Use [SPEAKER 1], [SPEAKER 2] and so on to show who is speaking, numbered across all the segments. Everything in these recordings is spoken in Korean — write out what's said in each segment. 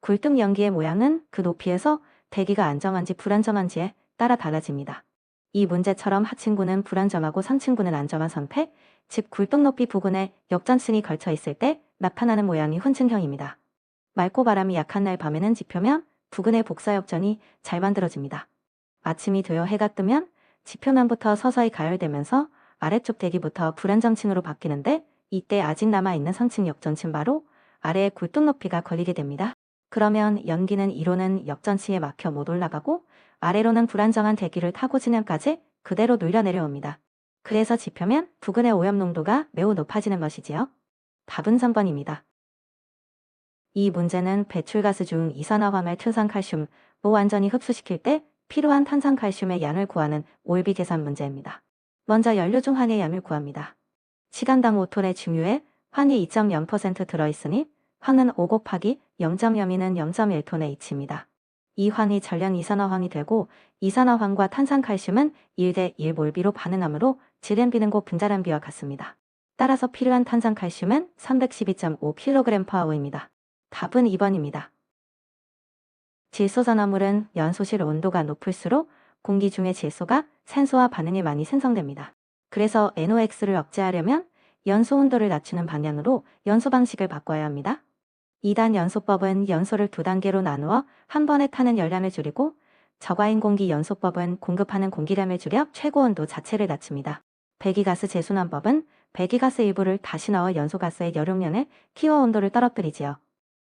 [SPEAKER 1] 굴뚝 연기의 모양은 그 높이에서 대기가 안정한지 불안정한지에 따라 달라집니다. 이 문제처럼 하층구는 불안정하고 상층구는 안정한 선패, 즉 굴뚝 높이 부근에 역전층이 걸쳐 있을 때 나타나는 모양이 훈층형입니다. 맑고 바람이 약한 날 밤에는 지표면 부근의 복사역전이 잘 만들어집니다. 아침이 되어 해가 뜨면 지표면부터 서서히 가열되면서 아래쪽 대기부터 불안정층으로 바뀌는데 이때 아직 남아있는 상층 역전층 바로 아래의 굴뚝 높이가 걸리게 됩니다. 그러면 연기는 이로는 역전층에 막혀 못 올라가고 아래로는 불안정한 대기를 타고 진행까지 그대로 눌려 내려옵니다. 그래서 지표면 부근의 오염 농도가 매우 높아지는 것이지요. 답은 3번입니다. 이 문제는 배출가스 중 이산화황을 탄산칼슘, 완전히 흡수시킬 때 필요한 탄산칼슘의 양을 구하는 올비 계산 문제입니다. 먼저 연료 중 황의 양을 구합니다. 시간당 5톤의 중유에 황이 2.0% 들어있으니 황은 5 곱하기 0.02는 0.1톤의 H입니다. 이 황이 전량 이산화황이 되고 이산화황과 탄산칼슘은 1대 1 몰비로 반응하므로 질은 비능고 분자량비와 같습니다. 따라서 필요한 탄산칼슘은 312.5kg/H입니다. 답은 2번입니다. 질소전화물은 연소실 온도가 높을수록 공기 중의 질소가 산소와 반응이 많이 생성됩니다. 그래서 NOx를 억제하려면 연소 온도를 낮추는 방향으로 연소 방식을 바꿔야 합니다. 2단 연소법은 연소를 2단계로 나누어 한 번에 타는 열량을 줄이고 저과인 공기 연소법은 공급하는 공기량을 줄여 최고 온도 자체를 낮춥니다. 배기가스 재순환법은 배기가스 일부를 다시 넣어 연소가스의 여룡량을 키워 온도를 떨어뜨리지요.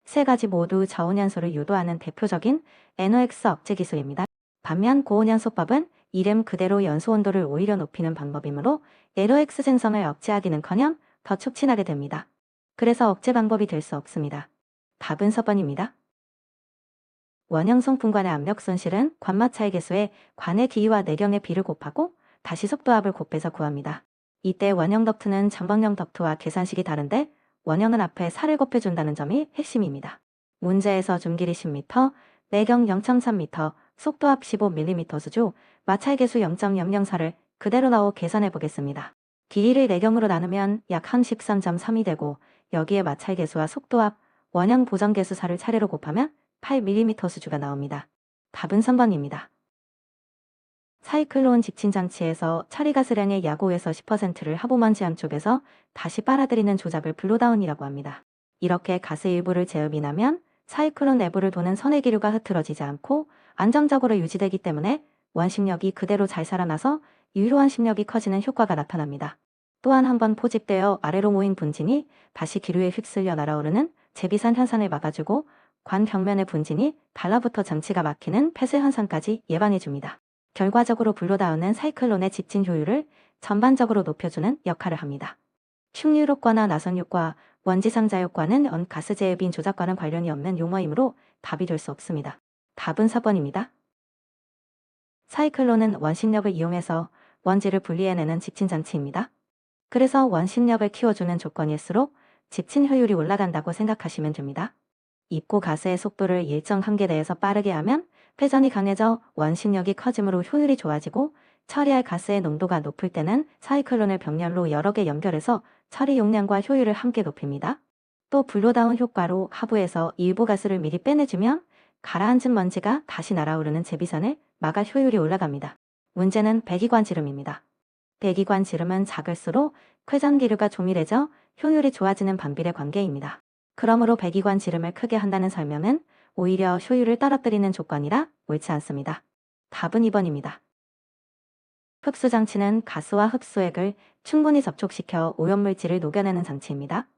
[SPEAKER 1] 세 가지 모두 저온연소를 유도하는 대표적인 NOx 억제 기술입니다. 반면 고온연소법은 이름 그대로 연소 온도를 오히려 높이는 방법이므로 NOx 생성을 억제하기는커녕 더 촉진하게 됩니다. 그래서 억제 방법이 될 수 없습니다. 답은 4번입니다. 원형성 분관의 압력 손실은 관마차의 개수에 관의 길이와 내경의 비를 곱하고 다시 속도압을 곱해서 구합니다. 이때 원형 덕트는 전방형 덕트와 계산식이 다른데 원형은 앞에 4를 곱해준다는 점이 핵심입니다. 문제에서 줌길이 10m, 내경 0.3m, 속도압 15mm 수주, 마찰 개수 0.004를 그대로 넣어 계산해 보겠습니다. 길이를 내경으로 나누면 약 한 13.3이 되고 여기에 마찰 개수와 속도압, 원형 보정 개수 4를 차례로 곱하면 8mm 수주가 나옵니다. 답은 3번입니다. 사이클론 직진 장치에서 처리가스량의 약 5에서 10%를 하부먼지 양쪽에서 다시 빨아들이는 조작을 블로다운이라고 합니다. 이렇게 가스 일부를 제압이 나면 사이클론 내부를 도는 선해기류가 흐트러지지 않고 안정적으로 유지되기 때문에 원심력이 그대로 잘 살아나서 유효원심력이 커지는 효과가 나타납니다. 또한 한번 포집되어 아래로 모인 분진이 다시 기류에 휩쓸려 날아오르는 재비산 현상을 막아주고 관 벽면의 분진이 달라붙어 장치가 막히는 폐쇄 현상까지 예방해줍니다. 결과적으로 블로다운은 사이클론의 직진 효율을 전반적으로 높여주는 역할을 합니다. 흉유 효과나 나선 효과, 원지 상자 효과는 가스 제어빈 조작과는 관련이 없는 용어이므로 답이 될 수 없습니다. 답은 4번입니다. 사이클론은 원심력을 이용해서 원지를 분리해내는 직진 장치입니다. 그래서 원심력을 키워주는 조건일수록 직진 효율이 올라간다고 생각하시면 됩니다. 입고 가스의 속도를 일정 한계 내에서 빠르게 하면 회전이 강해져 원심력이 커지므로 효율이 좋아지고 처리할 가스의 농도가 높을 때는 사이클론을 병렬로 여러 개 연결해서 처리 용량과 효율을 함께 높입니다. 또 블로다운 효과로 하부에서 일부 가스를 미리 빼내주면 가라앉은 먼지가 다시 날아오르는 재비산을 막아 효율이 올라갑니다. 문제는 배기관 지름입니다. 배기관 지름은 작을수록 회전기류가 조밀해져 효율이 좋아지는 반비례 관계입니다. 그러므로 배기관 지름을 크게 한다는 설명은 오히려 효율을 떨어뜨리는 조건이라 옳지 않습니다. 답은 2번입니다. 흡수장치는 가스와 흡수액을 충분히 접촉시켜 오염물질을 녹여내는 장치입니다.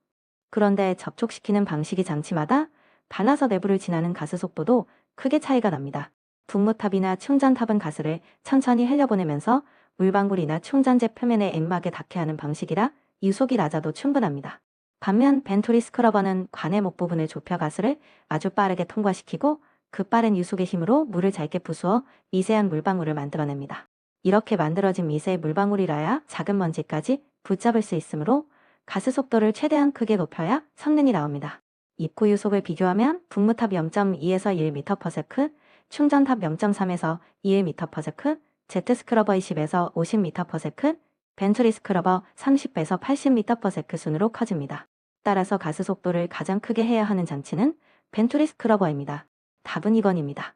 [SPEAKER 1] 그런데 접촉시키는 방식이 장치마다 달라서 내부를 지나는 가스 속도도 크게 차이가 납니다. 분무탑이나 충전탑은 가스를 천천히 흘려보내면서 물방울이나 충전재 표면의 액막에 닿게 하는 방식이라 유속이 낮아도 충분합니다. 반면 벤토리 스크러버는 관의 목 부분을 좁혀 가스를 아주 빠르게 통과시키고 그 빠른 유속의 힘으로 물을 잘게 부수어 미세한 물방울을 만들어냅니다. 이렇게 만들어진 미세의 물방울이라야 작은 먼지까지 붙잡을 수 있으므로 가스 속도를 최대한 크게 높여야 성능이 나옵니다. 입구 유속을 비교하면 분무탑 0.2에서 1m/s, 충전탑 0.3에서 1m/s, 제트 스크러버 20에서 50m/s, 벤토리 스크러버 30에서 80m/s 순으로 커집니다. 따라서 가스 속도를 가장 크게 해야 하는 장치는 벤투리 스크러버입니다. 답은 2번입니다.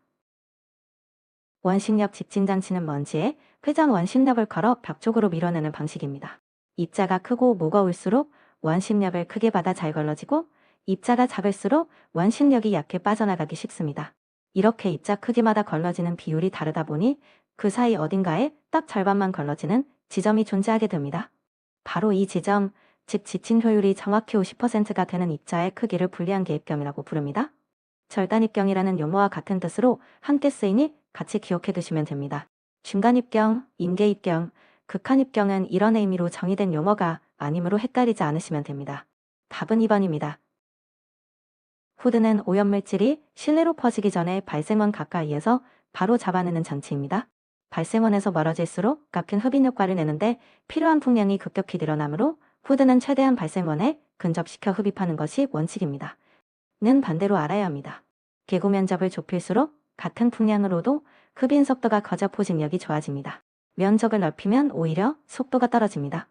[SPEAKER 1] 원심력 집진장치는 먼지에 회전 원심력을 걸어 벽 쪽으로 밀어내는 방식입니다. 입자가 크고 무거울수록 원심력을 크게 받아 잘 걸러지고 입자가 작을수록 원심력이 약해 빠져나가기 쉽습니다. 이렇게 입자 크기마다 걸러지는 비율이 다르다 보니 그 사이 어딘가에 딱 절반만 걸러지는 지점이 존재하게 됩니다. 바로 이 지점, 즉 지침 효율이 정확히 50%가 되는 입자의 크기를 분리한 개입경이라고 부릅니다. 절단입경이라는 용어와 같은 뜻으로 함께 쓰이니 같이 기억해 두시면 됩니다. 중간입경, 임계입경, 극한입경은 이런 의미로 정의된 용어가 아니므로 헷갈리지 않으시면 됩니다. 답은 2번입니다. 후드는 오염물질이 실내로 퍼지기 전에 발생원 가까이에서 바로 잡아내는 장치입니다. 발생원에서 멀어질수록 깎은 흡인 효과를 내는데 필요한 풍량이 급격히 늘어나므로 후드는 최대한 발생원에 근접시켜 흡입하는 것이 원칙입니다. 는 반대로 알아야 합니다. 개구 면적을 좁힐수록 같은 풍량으로도 흡인 속도가 커져 포집력이 좋아집니다. 면적을 넓히면 오히려 속도가 떨어집니다.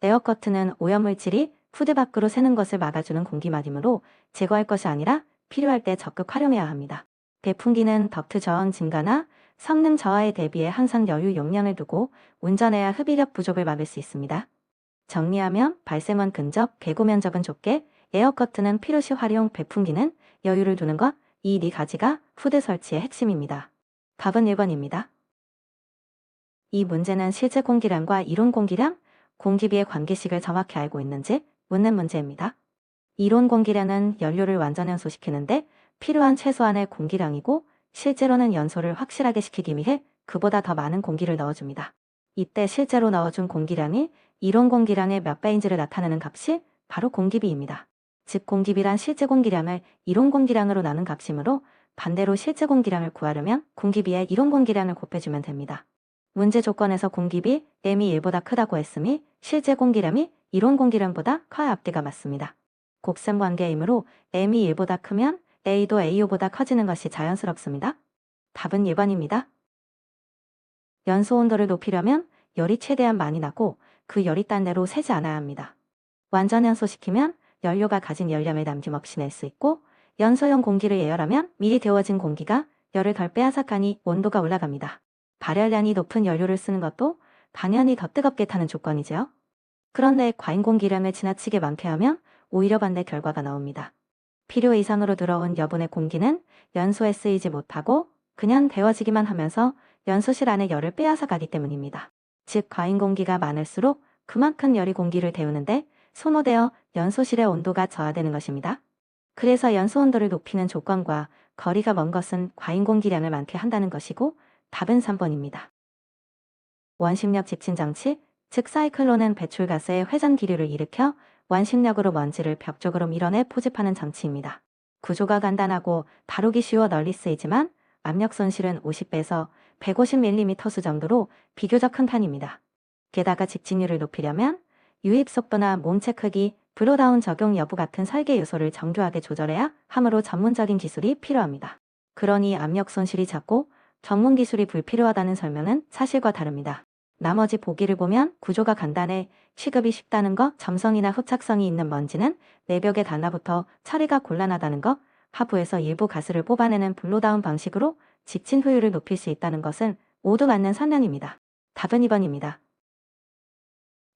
[SPEAKER 1] 에어커트는 오염물질이 후드 밖으로 새는 것을 막아주는 공기막이므로 제거할 것이 아니라 필요할 때 적극 활용해야 합니다. 배풍기는 덕트 저항 증가나 성능 저하에 대비해 항상 여유 용량을 두고 운전해야 흡입력 부족을 막을 수 있습니다. 정리하면 발생원 근접, 개구 면적은 좁게, 에어커트는 필요시 활용, 배풍기는 여유를 두는 것, 이 네 가지가 후드 설치의 핵심입니다. 답은 1번입니다. 이 문제는 실제 공기량과 이론 공기량, 공기비의 관계식을 정확히 알고 있는지 묻는 문제입니다. 이론 공기량은 연료를 완전 연소시키는데 필요한 최소한의 공기량이고 실제로는 연소를 확실하게 시키기 위해 그보다 더 많은 공기를 넣어줍니다. 이때 실제로 넣어준 공기량이 이론 공기량의 몇 배인지를 나타내는 값이 바로 공기비입니다. 즉 공기비란 실제 공기량을 이론 공기량으로 나눈 값이므로 반대로 실제 공기량을 구하려면 공기비에 이론 공기량을 곱해주면 됩니다. 문제 조건에서 공기비 M이 1보다 크다고 했으니 실제 공기량이 이론 공기량보다 커야 앞뒤가 맞습니다. 곱셈 관계이므로 M이 1보다 크면 A도 A5보다 커지는 것이 자연스럽습니다. 답은 1번입니다. 연소 온도를 높이려면 열이 최대한 많이 나고 그 열이 딴 데로 새지 않아야 합니다. 완전 연소시키면 연료가 가진 열량을 남김없이 낼 수 있고 연소용 공기를 예열하면 미리 데워진 공기가 열을 덜 빼앗아가니 온도가 올라갑니다. 발열량이 높은 연료를 쓰는 것도 당연히 더 뜨겁게 타는 조건이지요. 그런데 과잉 공기량을 지나치게 많게 하면 오히려 반대 결과가 나옵니다. 필요 이상으로 들어온 여분의 공기는 연소에 쓰이지 못하고 그냥 데워지기만 하면서 연소실 안에 열을 빼앗아 가기 때문입니다. 즉 과잉 공기가 많을수록 그만큼 열이 공기를 데우는데 소모되어 연소실의 온도가 저하되는 것입니다. 그래서 연소 온도를 높이는 조건과 거리가 먼 것은 과잉 공기량을 많게 한다는 것이고 답은 3번입니다. 원심력 집진장치, 즉 사이클론은 배출가스의 회전 기류를 일으켜 원심력으로 먼지를 벽 쪽으로 밀어내 포집하는 장치입니다. 구조가 간단하고 다루기 쉬워 널리 쓰이지만 압력 손실은 50배에서 150mm 수 정도로 비교적 큰 편입니다. 게다가 집진율을 높이려면 유입 속도나 몸체 크기, 브로다운 적용 여부 같은 설계 요소를 정교하게 조절해야 하므로 전문적인 기술이 필요합니다. 그러니 압력 손실이 작고 전문 기술이 불필요하다는 설명은 사실과 다릅니다. 나머지 보기를 보면 구조가 간단해 취급이 쉽다는 것, 점성이나 흡착성이 있는 먼지는 내벽에 달라붙어 처리가 곤란하다는 것, 하부에서 일부 가스를 뽑아내는 블로다운 방식으로 집진 효율을 높일 수 있다는 것은 모두 맞는 설명입니다. 답은 2번입니다.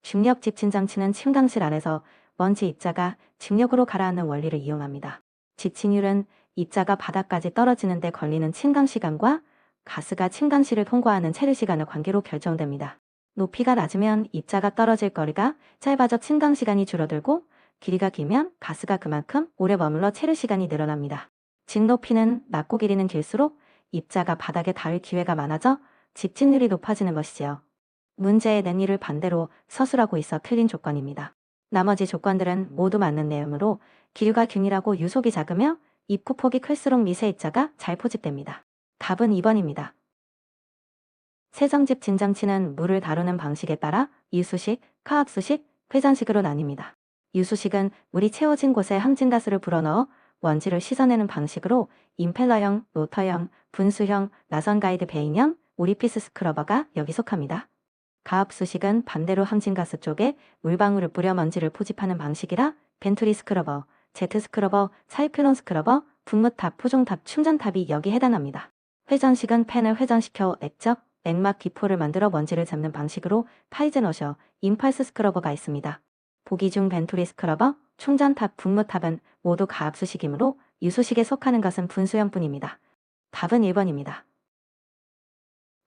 [SPEAKER 1] 중력 집진 장치는 침강실 안에서 먼지 입자가 중력으로 가라앉는 원리를 이용합니다. 집진율은 입자가 바닥까지 떨어지는 데 걸리는 침강 시간과 가스가 침강실을 통과하는 체류 시간의 관계로 결정됩니다. 높이가 낮으면 입자가 떨어질 거리가 짧아져 침강 시간이 줄어들고 길이가 길면 가스가 그만큼 오래 머물러 체류 시간이 늘어납니다. 진 높이는 낮고 길이는 길수록 입자가 바닥에 닿을 기회가 많아져 집진율이 높아지는 것이지요. 문제의 냉이를 반대로 서술하고 있어 틀린 조건입니다. 나머지 조건들은 모두 맞는 내용으로 기류가 균일하고 유속이 작으며 입구 폭이 클수록 미세 입자가 잘 포집됩니다. 답은 2번입니다. 세정집 진장치는 물을 다루는 방식에 따라 유수식, 카압수식, 회전식으로 나뉩니다. 유수식은 물이 채워진 곳에 항진가스를 불어넣어 먼지를 씻어내는 방식으로 임펠러형, 로터형, 분수형, 나선 가이드 베인형, 오리피스 스크러버가 여기 속합니다. 가압수식은 반대로 항진가스 쪽에 물방울을 뿌려 먼지를 포집하는 방식이라 벤투리 스크러버, 제트 스크러버, 사이클론 스크러버, 분무탑, 포종탑, 충전탑이 여기 해당합니다. 회전식은 팬을 회전시켜 액막 기포를 만들어 먼지를 잡는 방식으로 파이즈너셔, 임펄스 스크러버가 있습니다. 보기 중 벤투리 스크러버, 충전탑, 분무탑은 모두 가압수식이므로 유수식에 속하는 것은 분수형뿐입니다. 답은 1번입니다.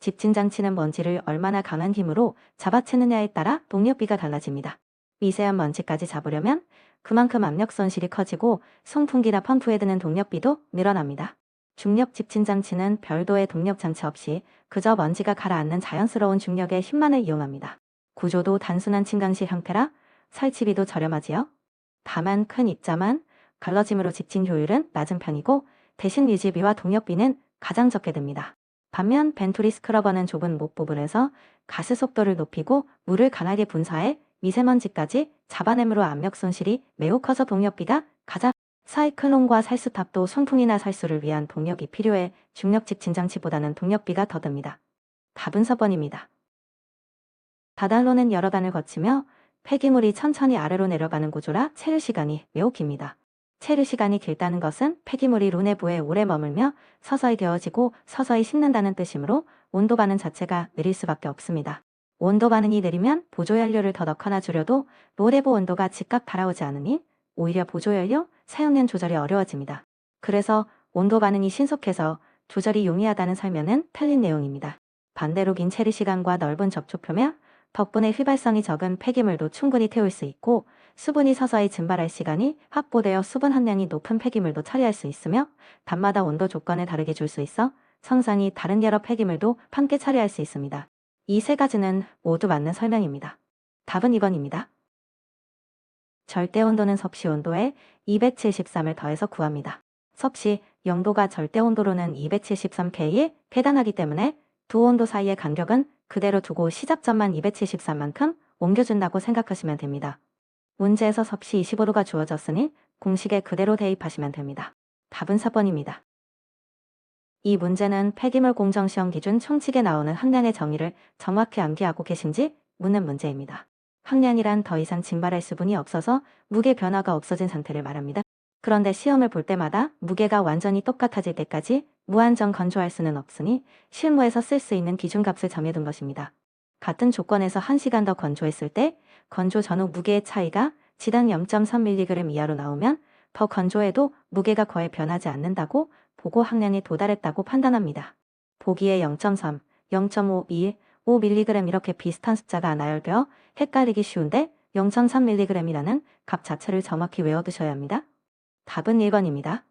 [SPEAKER 1] 집진장치는 먼지를 얼마나 강한 힘으로 잡아채느냐에 따라 동력비가 달라집니다. 미세한 먼지까지 잡으려면 그만큼 압력 손실이 커지고 송풍기나 펌프에 드는 동력비도 늘어납니다. 중력 집진장치는 별도의 동력장치 없이 그저 먼지가 가라앉는 자연스러운 중력의 힘만을 이용합니다. 구조도 단순한 침강식 형태라 설치비도 저렴하지요. 다만 큰 입자만 갈라짐으로 집진 효율은 낮은 편이고 대신 유지비와 동력비는 가장 적게 듭니다. 반면 벤투리 스크러버는 좁은 목 부분에서 가스 속도를 높이고 물을 강하게 분사해 미세먼지까지 잡아내므로 압력 손실이 매우 커서 동력비가 가장 사이클론과 살수탑도 송풍이나 살수를 위한 동력이 필요해 중력 집진장치보다는 동력비가 더 듭니다. 답은 4번입니다. 바달로는 여러 단을 거치며 폐기물이 천천히 아래로 내려가는 구조라 체류 시간이 매우 깁니다. 체류 시간이 길다는 것은 폐기물이 루 내부에 오래 머물며 서서히 데워지고 서서히 식는다는 뜻이므로 온도 반응 자체가 느릴 수밖에 없습니다. 온도 반응이 느리면 보조연료를 더 넣거나 줄여도 로 내부 온도가 즉각 달아오지 않으니 오히려 보조연료 사용량 조절이 어려워집니다. 그래서 온도 반응이 신속해서 조절이 용이하다는 설명은 틀린 내용입니다. 반대로 긴 체류 시간과 넓은 접촉 표면 덕분에 휘발성이 적은 폐기물도 충분히 태울 수 있고 수분이 서서히 증발할 시간이 확보되어 수분 함량이 높은 폐기물도 처리할 수 있으며 단마다 온도 조건을 다르게 줄 수 있어 성상이 다른 여러 폐기물도 함께 처리할 수 있습니다. 이 세 가지는 모두 맞는 설명입니다. 답은 2번입니다. 절대 온도는 섭씨 온도에 273을 더해서 구합니다. 섭씨 0도가 절대 온도로는 273K에 해당하기 때문에 두 온도 사이의 간격은 그대로 두고 시작점만 273만큼 옮겨준다고 생각하시면 됩니다. 문제에서 섭씨 25도가 주어졌으니 공식에 그대로 대입하시면 됩니다. 답은 4번입니다. 이 문제는 폐기물 공정시험 기준 총칙에 나오는 함량의 정의를 정확히 암기하고 계신지 묻는 문제입니다. 함량이란 더 이상 증발할 수분이 없어서 무게 변화가 없어진 상태를 말합니다. 그런데 시험을 볼 때마다 무게가 완전히 똑같아질 때까지 무한정 건조할 수는 없으니 실무에서 쓸 수 있는 기준값을 정해둔 것입니다. 같은 조건에서 1시간 더 건조했을 때 건조 전후 무게의 차이가 지당 0.3mg 이하로 나오면 더 건조해도 무게가 거의 변하지 않는다고 보고 함량에 도달했다고 판단합니다. 보기에 0.3, 0.5, 2, 5mg 이렇게 비슷한 숫자가 나열되어 헷갈리기 쉬운데 0.3mg이라는 값 자체를 정확히 외워두셔야 합니다. 답은 1번입니다.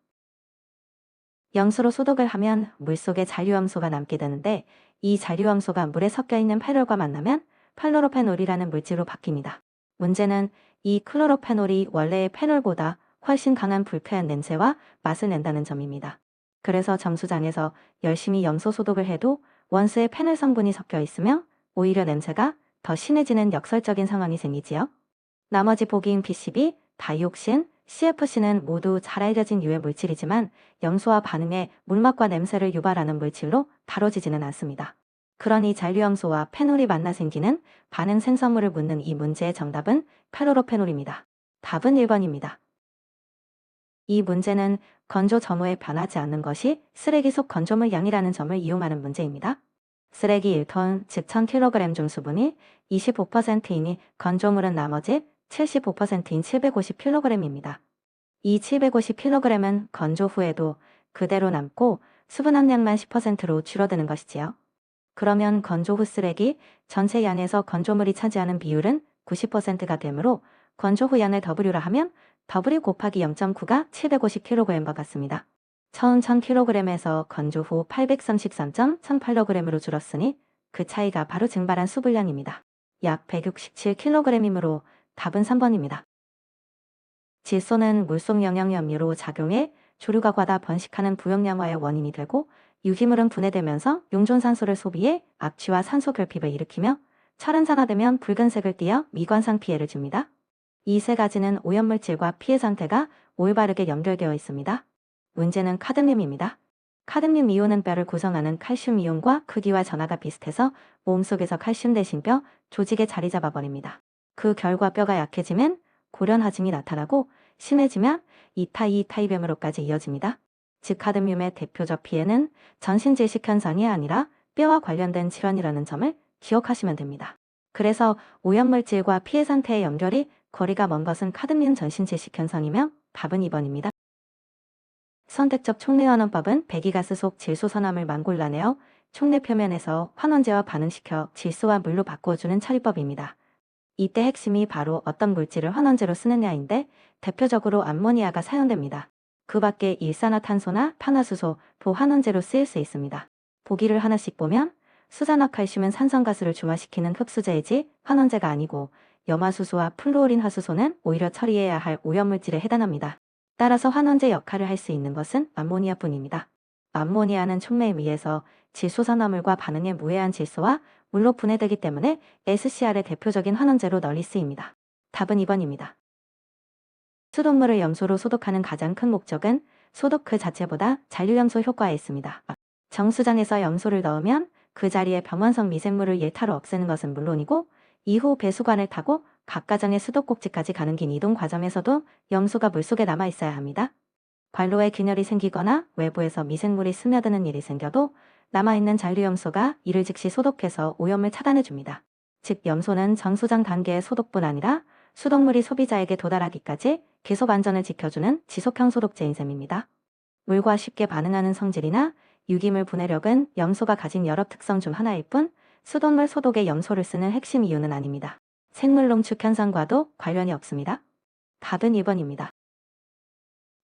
[SPEAKER 1] 염수로 소독을 하면 물속에 잔류염소가 남게 되는데 이 잔류염소가 물에 섞여있는 페놀과 만나면 플로로페놀이라는 물질로 바뀝니다. 문제는 이 클로로페놀이 원래의 페놀보다 훨씬 강한 불쾌한 냄새와 맛을 낸다는 점입니다. 그래서 점수장에서 열심히 염소 소독을 해도 원수의 페놀 성분이 섞여 있으며 오히려 냄새가 더 심해지는 역설적인 상황이 생기지요. 나머지 보기인 PCB, 다이옥신, CFC는 모두 잘 알려진 유해 물질이지만 염소와 반응해 물맛과 냄새를 유발하는 물질로 다뤄지지는 않습니다. 그러니 잔류염소와 페놀이 만나 생기는 반응 생성물을 묻는 이 문제의 정답은 클로로페놀입니다. 답은 1번입니다. 이 문제는 건조 전후에 변하지 않는 것이 쓰레기 속 건조물 양이라는 점을 이용하는 문제입니다. 쓰레기 1톤, 즉 1000kg 중 수분이 25%이니 건조물은 나머지 75%인 750kg입니다. 이 750kg은 건조 후에도 그대로 남고 수분 함량만 10%로 줄어드는 것이지요. 그러면 건조 후 쓰레기 전체 양에서 건조물이 차지하는 비율은 90%가 되므로 건조 후 양을 W라 하면 W 곱하기 0.9가 750kg과 같습니다. 처음 1000kg에서 건조 후 833.18kg으로 줄었으니 그 차이가 바로 증발한 수분량입니다. 약 167kg이므로 답은 3번입니다. 질소는 물속 영양염료로 작용해 조류가 과다 번식하는 부용량화의 원인이 되고 유기물은 분해되면서 용존산소를 소비해 악취와 산소 결핍을 일으키며 철은산화되면 붉은색을 띠어 미관상 피해를 줍니다. 이 세 가지는 오염물질과 피해 상태가 올바르게 연결되어 있습니다. 문제는 카드뮴입니다. 카드뮴 이온은 뼈를 구성하는 칼슘 이온과 크기와 전하가 비슷해서 몸속에서 칼슘 대신 뼈 조직에 자리 잡아버립니다. 그 결과 뼈가 약해지면 골연하증이 나타나고 심해지면 2타2타입염으로까지 이어집니다. 즉 카드뮴의 대표적 피해는 전신질식 현상이 아니라 뼈와 관련된 질환이라는 점을 기억하시면 됩니다. 그래서 오염물질과 피해 상태의 연결이 거리가 먼 것은 카드뮴 전신질식 현상이며 답은 2번입니다. 선택적 촉례환원법은 배기가스 속 질소선암을 망골라내어 촉례 표면에서 환원제와 반응시켜 질소와 물로 바꾸어주는 처리법입니다. 이때 핵심이 바로 어떤 물질을 환원제로 쓰느냐인데 대표적으로 암모니아가 사용됩니다. 그 밖에 일산화탄소나 탄화수소, 보환원제로 쓰일 수 있습니다. 보기를 하나씩 보면 수산화칼슘은 산성가스를 중화시키는 흡수제이지 환원제가 아니고 염화수소와 플루오린 화수소는 오히려 처리해야 할 오염물질에 해당합니다. 따라서 환원제 역할을 할 수 있는 것은 암모니아뿐입니다. 암모니아는 촉매에 의해서 질소산화물과 반응에 무해한 질소와 물로 분해되기 때문에 SCR의 대표적인 환원제로 널리 쓰입니다. 답은 2번입니다. 수돗물을 염소로 소독하는 가장 큰 목적은 소독 그 자체보다 잔류염소 효과에 있습니다. 정수장에서 염소를 넣으면 그 자리에 병원성 미생물을 일타로 없애는 것은 물론이고 이후 배수관을 타고 각 가정의 수도꼭지까지 가는 긴 이동 과정에서도 염소가 물속에 남아 있어야 합니다. 관로에 균열이 생기거나 외부에서 미생물이 스며드는 일이 생겨도 남아있는 잔류염소가 이를 즉시 소독해서 오염을 차단해줍니다. 즉 염소는 정수장 단계의 소독뿐 아니라 수돗물이 소비자에게 도달하기까지 계속 안전을 지켜주는 지속형 소독제인 셈입니다. 물과 쉽게 반응하는 성질이나 유기물 분해력은 염소가 가진 여러 특성 중 하나일 뿐 수돗물 소독에 염소를 쓰는 핵심 이유는 아닙니다. 생물 농축 현상과도 관련이 없습니다. 답은 2번입니다.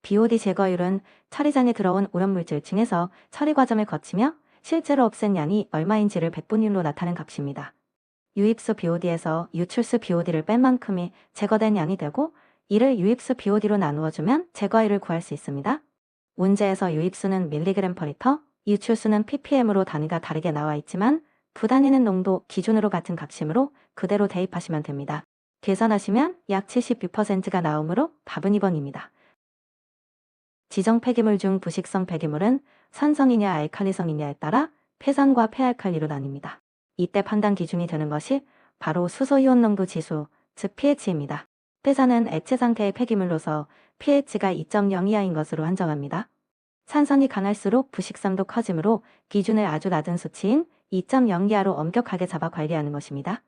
[SPEAKER 1] BOD 제거율은 처리장에 들어온 오염물질 중에서 처리 과정을 거치며 실제로 없앤 양이 얼마인지를 백분율로 나타낸 값입니다. 유입수 BOD에서 유출수 BOD를 뺀 만큼이 제거된 양이 되고 이를 유입수 BOD로 나누어주면 제거율을 구할 수 있습니다. 문제에서 유입수는 mg/L, 유출수는 ppm으로 단위가 다르게 나와 있지만 부단위는 농도 기준으로 같은 값이므로 그대로 대입하시면 됩니다. 계산하시면 약 76%가 나오므로 답은 2번입니다. 지정 폐기물 중 부식성 폐기물은 산성이냐 알칼리성이냐에 따라 폐산과 폐알칼리로 나뉩니다. 이때 판단 기준이 되는 것이 바로 수소이온 농도 지수, 즉 pH입니다. 폐산은 액체 상태의 폐기물로서 pH가 2.0 이하인 것으로 한정합니다. 산성이 강할수록 부식성도 커지므로 기준을 아주 낮은 수치인 2.0 이하로 엄격하게 잡아 관리하는 것입니다.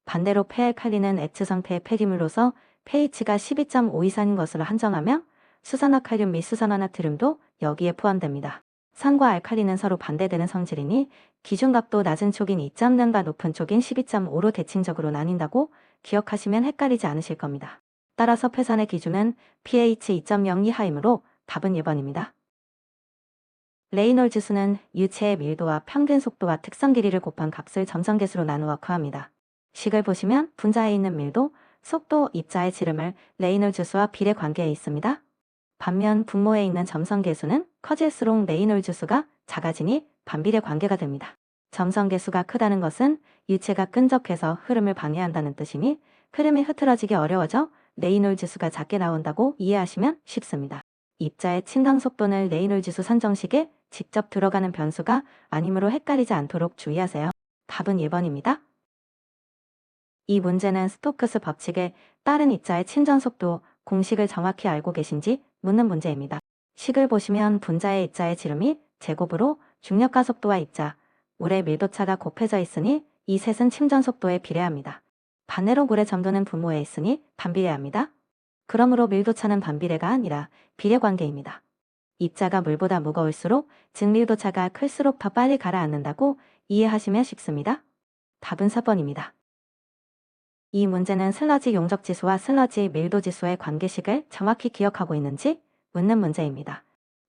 [SPEAKER 1] 반대로 폐알칼리는 액체 상태의 폐기물로서 pH가 12.5 이상인 것으로 한정하며 수산화칼륨 및 수산화나트륨도 여기에 포함됩니다. 산과 알칼리는 서로 반대되는 성질이니 기준값도 낮은 쪽인 2.0과 높은 쪽인 12.5로 대칭적으로 나뉜다고 기억하시면 헷갈리지 않으실 겁니다. 따라서 폐산의 기준은 pH 2.0 이하이므로 답은 1번입니다. 레이놀즈 수는 유체의 밀도와 평균 속도와 특성 길이를 곱한 값을 점성계수로 나누어 구합니다. 식을 보시면 분자에 있는 밀도, 속도, 입자의 지름을 레이놀즈 수와 비례 관계에 있습니다. 반면 분모에 있는 점성계수는 커질수록 레이놀즈 수가 작아지니 반비례 관계가 됩니다. 점성계수가 크다는 것은 유체가 끈적해서 흐름을 방해한다는 뜻이니 흐름이 흐트러지기 어려워져 레이놀즈 수가 작게 나온다고 이해하시면 쉽습니다. 입자의 침당 속도는 레이놀즈 수 산정식에 직접 들어가는 변수가 아니므로 헷갈리지 않도록 주의하세요. 답은 1번입니다. 이 문제는 스토크스 법칙에 따른 입자의 침전 속도 공식을 정확히 알고 계신지 묻는 문제입니다. 식을 보시면 분자의 입자의 지름이 제곱으로 중력가 속도와 입자, 물의 밀도차가 곱해져 있으니 이 셋은 침전 속도에 비례합니다. 반대로 물의 점도는 분모에 있으니 반비례합니다. 그러므로 밀도차는 반비례가 아니라 비례관계입니다. 입자가 물보다 무거울수록 즉 밀도차가 클수록 더 빨리 가라앉는다고 이해하시면 쉽습니다. 답은 4번입니다. 이 문제는 슬러지 용적지수와 슬러지 밀도지수의 관계식을 정확히 기억하고 있는지 묻는 문제입니다.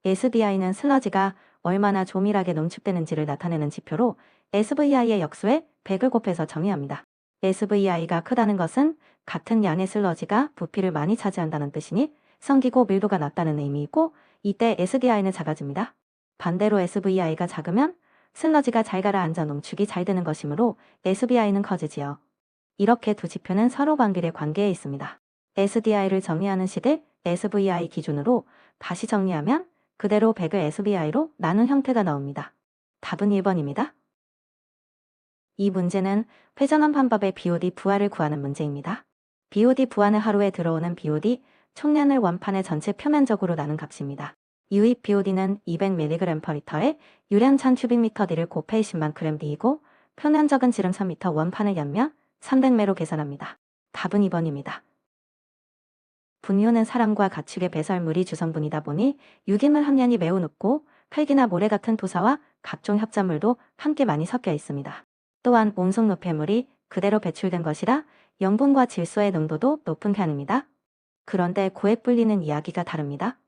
[SPEAKER 1] SVI는 슬러지가 얼마나 조밀하게 농축되는지를 나타내는 지표로 SVI의 역수에 100을 곱해서 정의합니다. SVI가 크다는 것은 같은 양의 슬러지가 부피를 많이 차지한다는 뜻이니 성기고 밀도가 낮다는 의미이고 이때 SDI는 작아집니다. 반대로 SVI가 작으면 슬러지가 잘 가라앉아 농축이 잘 되는 것이므로 SVI는 커지지요. 이렇게 두 지표는 서로 반비례 관계에 있습니다. SDI를 정의하는 식을 SVI 기준으로 다시 정리하면 그대로 100을 SVI로 나눈 형태가 나옵니다. 답은 1번입니다. 이 문제는 회전원 판법의 BOD 부하를 구하는 문제입니다. BOD 부하는 하루에 들어오는 BOD 총량을 원판의 전체 표면적으로 나눈 값입니다. 유입 BOD는 200mg/L에 유량 1000큐빅미터 D를 곱해 10만 gd이고 표면적은 지름 3m 원판을 연면 300매로 계산합니다. 답은 2번입니다. 분유는 사람과 가축의 배설물이 주성분이다 보니 유기물 함량이 매우 높고 흙이나 모래 같은 토사와 각종 협작물도 함께 많이 섞여 있습니다. 또한 온속 노폐물이 그대로 배출된 것이라 염분과 질소의 농도도 높은 편입니다. 그런데 고액 분리는 이야기가 다릅니다.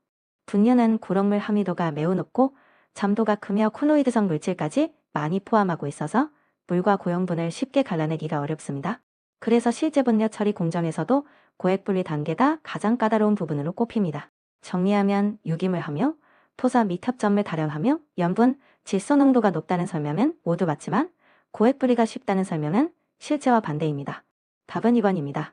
[SPEAKER 1] 분유는 고록물 함유도가 매우 높고 점도가 크며 콜로이드성 물질까지 많이 포함하고 있어서 물과 고용분을 쉽게 갈라내기가 어렵습니다. 그래서 실제 분뇨 처리 공정에서도 고액 분리 단계가 가장 까다로운 부분으로 꼽힙니다. 정리하면 유기물 함유, 토사 및 협점물 다량 함유, 염분, 질소 농도가 높다는 설명은 모두 맞지만 고액 분리가 쉽다는 설명은 실제와 반대입니다. 답은 2번입니다.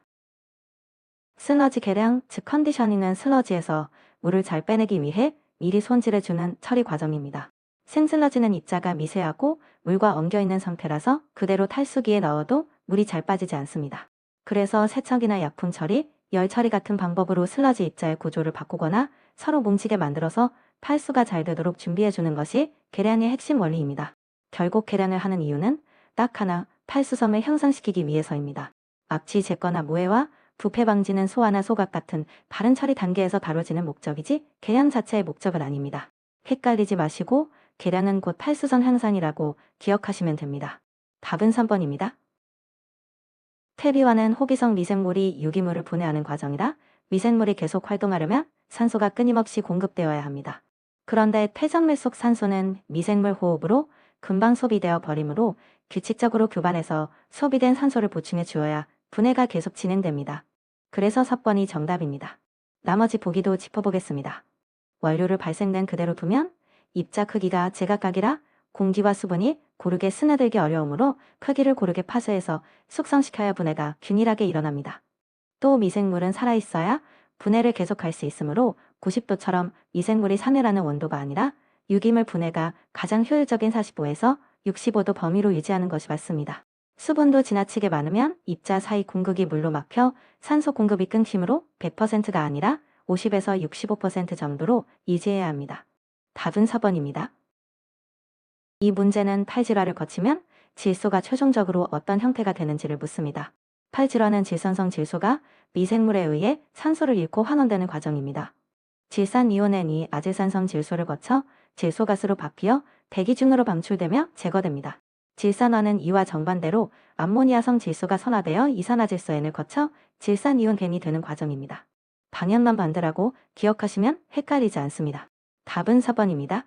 [SPEAKER 1] 슬러지 계량, 즉 컨디셔닝은 슬러지에서 물을 잘 빼내기 위해 미리 손질해 주는 처리 과정입니다. 생슬러지는 입자가 미세하고 물과 엉겨있는 상태라서 그대로 탈수기에 넣어도 물이 잘 빠지지 않습니다. 그래서 세척이나 약품 처리, 열 처리 같은 방법으로 슬러지 입자의 구조를 바꾸거나 서로 뭉치게 만들어서 탈수가 잘 되도록 준비해 주는 것이 계량의 핵심 원리입니다. 결국 계량을 하는 이유는 딱 하나, 탈수섬을 향상시키기 위해서입니다. 악취 제거나 무해와 부패 방지는 소화나 소각 같은 다른 처리 단계에서 다뤄지는 목적이지 계량 자체의 목적은 아닙니다. 헷갈리지 마시고 계량은 곧 탈수선 향상이라고 기억하시면 됩니다. 답은 3번입니다. 퇴비와는 호기성 미생물이 유기물을 분해하는 과정이라 미생물이 계속 활동하려면 산소가 끊임없이 공급되어야 합니다. 그런데 폐정물 속 산소는 미생물 호흡으로 금방 소비되어 버리므로 규칙적으로 교반해서 소비된 산소를 보충해 주어야 분해가 계속 진행됩니다. 그래서 4번이 정답입니다. 나머지 보기도 짚어보겠습니다. 원료를 발생된 그대로 두면 입자 크기가 제각각이라 공기와 수분이 고르게 스며들기 어려우므로 크기를 고르게 파쇄해서 숙성시켜야 분해가 균일하게 일어납니다. 또 미생물은 살아있어야 분해를 계속할 수 있으므로 90도처럼 미생물이 산멸하는 온도가 아니라 유기물 분해가 가장 효율적인 45에서 65도 범위로 유지하는 것이 맞습니다. 수분도 지나치게 많으면 입자 사이 공극이 물로 막혀 산소 공급이 끊기므로 100%가 아니라 50에서 65% 정도로 유지해야 합니다. 답은 4번입니다. 이 문제는 팔질화를 거치면 질소가 최종적으로 어떤 형태가 되는지를 묻습니다. 팔질화는 질산성 질소가 미생물에 의해 산소를 잃고 환원되는 과정입니다. 질산이온N이 아질산성 질소를 거쳐 질소가스로 바뀌어 대기 중으로 방출되며 제거됩니다. 질산화는 이와 정반대로 암모니아성 질소가 선화되어 이산화질소N을 거쳐 질산이온벤이 되는 과정입니다. 방향만 반대라고 기억하시면 헷갈리지 않습니다. 답은 4번입니다.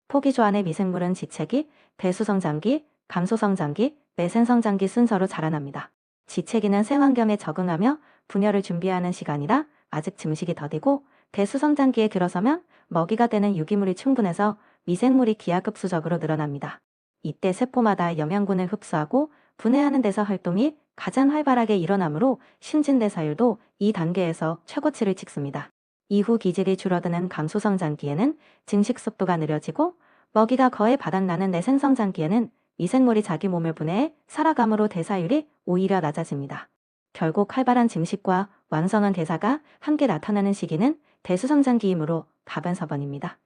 [SPEAKER 1] 포기조 안의 미생물은 지체기, 배수성장기, 감소성장기, 매생성장기 순서로 자라납니다. 지체기는 생환경에 적응하며 분열을 준비하는 시간이라 아직 증식이 더디고 대수성장기에 들어서면 먹이가 되는 유기물이 충분해서 미생물이 기하급수적으로 늘어납니다. 이때 세포마다 영양분을 흡수하고 분해하는 데서 활동이 가장 활발하게 일어나므로 신진대사율도 이 단계에서 최고치를 찍습니다. 이후 기질이 줄어드는 감소성장기에는 증식 속도가 느려지고 먹이가 거의 바닥나는 내생성장기에는 미생물이 자기 몸을 분해해 살아감으로 대사율이 오히려 낮아집니다. 결국 활발한 증식과 왕성한 대사가 함께 나타나는 시기는 대수성장기이므로 답은 4번입니다.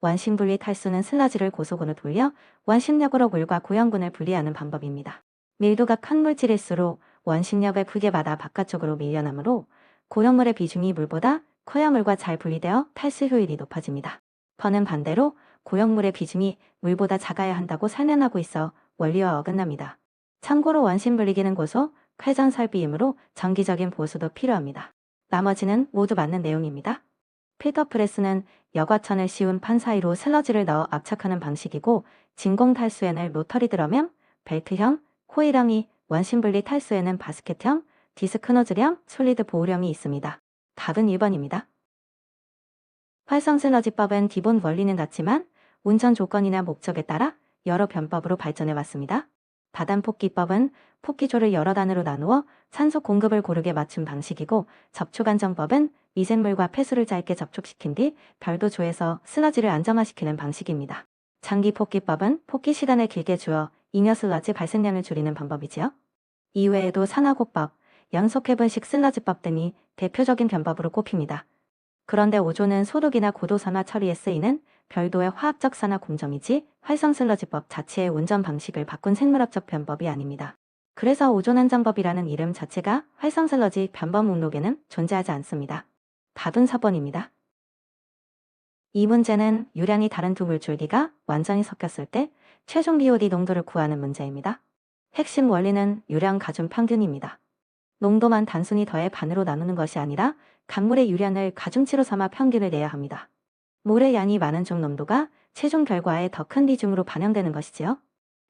[SPEAKER 1] 원심분리 탈수는 슬러지를 고속으로 돌려 원심력으로 물과 고형분을 분리하는 방법입니다. 밀도가 큰 물질일수록 원심력을 크게 받아 바깥쪽으로 밀려나므로 고형물의 비중이 물보다 커야물과 잘 분리되어 탈수 효율이 높아집니다. 퍼는 반대로 고형물의 비중이 물보다 작아야 한다고 설명하고 있어 원리와 어긋납니다. 참고로 원심분리기는 고속, 회전 설비이므로 정기적인 보수도 필요합니다. 나머지는 모두 맞는 내용입니다. 필터프레스는 여과천을 씌운 판 사이로 슬러지를 넣어 압착하는 방식이고 진공 탈수에는 로터리 드럼형, 벨트형, 코일형이 원심분리 탈수에는 바스켓형, 디스크 노즐형, 솔리드 보호령이 있습니다. 답은 1번입니다. 활성 슬러지법은 기본 원리는 같지만 운전 조건이나 목적에 따라 여러 변법으로 발전해 왔습니다. 다단 폭기법은 폭기조를 여러 단으로 나누어 산소 공급을 고르게 맞춘 방식이고 접촉 안정법은 미생물과 폐수를 짧게 접촉시킨 뒤 별도 조에서 슬러지를 안정화시키는 방식입니다. 장기 폭기법은 폭기 시간을 길게 주어 잉여 슬러지 발생량을 줄이는 방법이지요. 이외에도 산화곡법, 연속 해분식 슬러지법 등이 대표적인 변법으로 꼽힙니다. 그런데 오존은 소독이나 고도 산화 처리에 쓰이는 별도의 화학적 산화 공정이지 활성슬러지법 자체의 운전 방식을 바꾼 생물학적 변법이 아닙니다. 그래서 오존 안전법이라는 이름 자체가 활성슬러지 변법 목록에는 존재하지 않습니다. 답은 4번입니다. 이 문제는 유량이 다른 두 물줄기가 완전히 섞였을 때 최종 BOD 농도를 구하는 문제입니다. 핵심 원리는 유량 가중 평균입니다. 농도만 단순히 더해 반으로 나누는 것이 아니라 강물의 유량을 가중치로 삼아 평균을 내야 합니다. 물의 양이 많은 중 농도가 최종 결과에 더 큰 비중으로 반영되는 것이지요.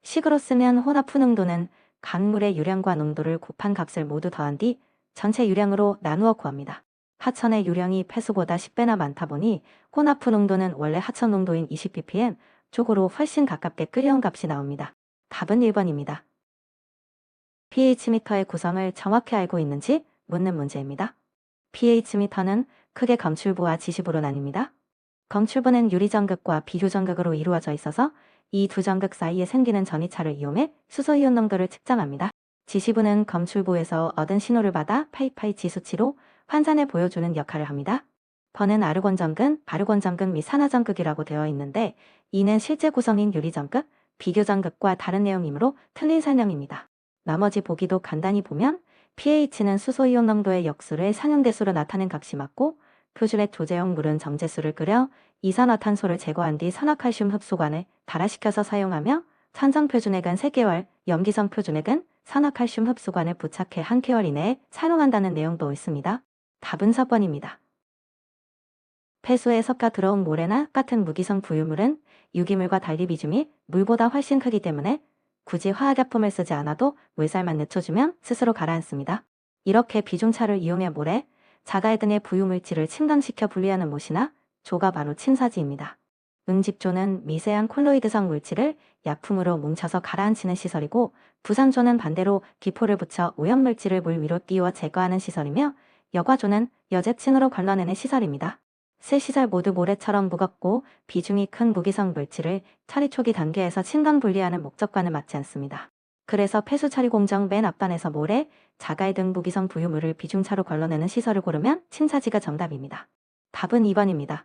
[SPEAKER 1] 식으로 쓰면 혼합 농도는 강물의 유량과 농도를 곱한 값을 모두 더한 뒤 전체 유량으로 나누어 구합니다. 하천의 유량이 폐수보다 10배나 많다 보니 혼합 농도는 원래 하천 농도인 20ppm 쪽으로 훨씬 가깝게 끓여온 값이 나옵니다. 답은 1번입니다. pH미터의 구성을 정확히 알고 있는지 묻는 문제입니다. pH미터는 크게 검출부와 지시부로 나뉩니다. 검출부는 유리전극과 비료전극으로 이루어져 있어서 이 두 전극 사이에 생기는 전이차를 이용해 수소이온 농도를 측정합니다. 지시부는 검출부에서 얻은 신호를 받아 파이파이 지수치로 환산해 보여주는 역할을 합니다. 번은 아르곤 전극, 바르곤 전극 및 산화전극이라고 되어 있는데 이는 실제 구성인 유리전극, 비교전극과 다른 내용이므로 틀린 설명입니다. 나머지 보기도 간단히 보면 pH는 수소이온 농도의 역수를 상용대수로 나타낸 값이 맞고 표준의 조제용 물은 정제수를 끓여 이산화탄소를 제거한 뒤 산화칼슘 흡수관을 발화시켜서 사용하며 산성 표준액은 3개월, 염기성 표준액은 산화칼슘 흡수관을 부착해 1개월 이내에 사용한다는 내용도 있습니다. 답은 4번입니다. 폐수에 섞여 들어온 모래나 같은 무기성 부유물은 유기물과 달리 비중이 물보다 훨씬 크기 때문에 굳이 화학약품을 쓰지 않아도 물살만 늦춰주면 스스로 가라앉습니다. 이렇게 비중차를 이용해 모래, 자갈 등의 부유물질을 침강시켜 분리하는 못이나 조가 바로 침사지입니다. 응집조는 미세한 콜로이드성 물질을 약품으로 뭉쳐서 가라앉히는 시설이고 부산조는 반대로 기포를 붙여 오염물질을 물 위로 띄워 제거하는 시설이며 여과조는 여제친으로 걸러내는 시설입니다. 세 시설 모두 모래처럼 무겁고 비중이 큰 무기성 물질을 처리 초기 단계에서 침강 분리하는 목적과는 맞지 않습니다. 그래서 폐수 처리 공정 맨 앞단에서 모래, 자갈 등 무기성 부유물을 비중차로 걸러내는 시설을 고르면 침사지가 정답입니다. 답은 2번입니다.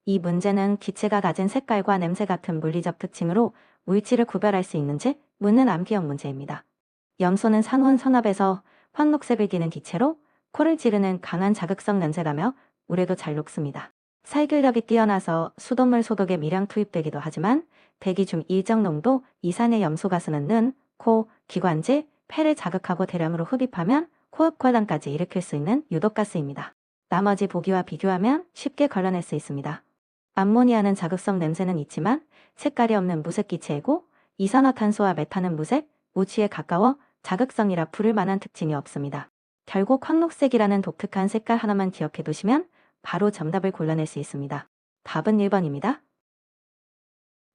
[SPEAKER 1] 이 문제는 기체가 가진 색깔과 냄새 같은 물리적 특징으로 물질을 구별할 수 있는지 묻는 암기형 문제입니다. 염소는 산혼 선압에서 황록색을 띠는 기체로 코를 찌르는 강한 자극성 냄새라며 물에도 잘 녹습니다. 살균력이 뛰어나서 수돗물 소독에 미량 투입되기도 하지만 대기 중 일정 농도 이상의 염소가스는 눈, 코, 기관지, 폐를 자극하고 대량으로 흡입하면 호흡곤란까지 일으킬 수 있는 유독가스입니다. 나머지 보기와 비교하면 쉽게 걸러낼 수 있습니다. 암모니아는 자극성 냄새는 있지만 색깔이 없는 무색 기체이고 이산화탄소와 메탄은 무색, 무취에 가까워 자극성이라 부를 만한 특징이 없습니다. 결국 황록색이라는 독특한 색깔 하나만 기억해 두시면 바로 정답을 골라낼 수 있습니다. 답은 1번입니다.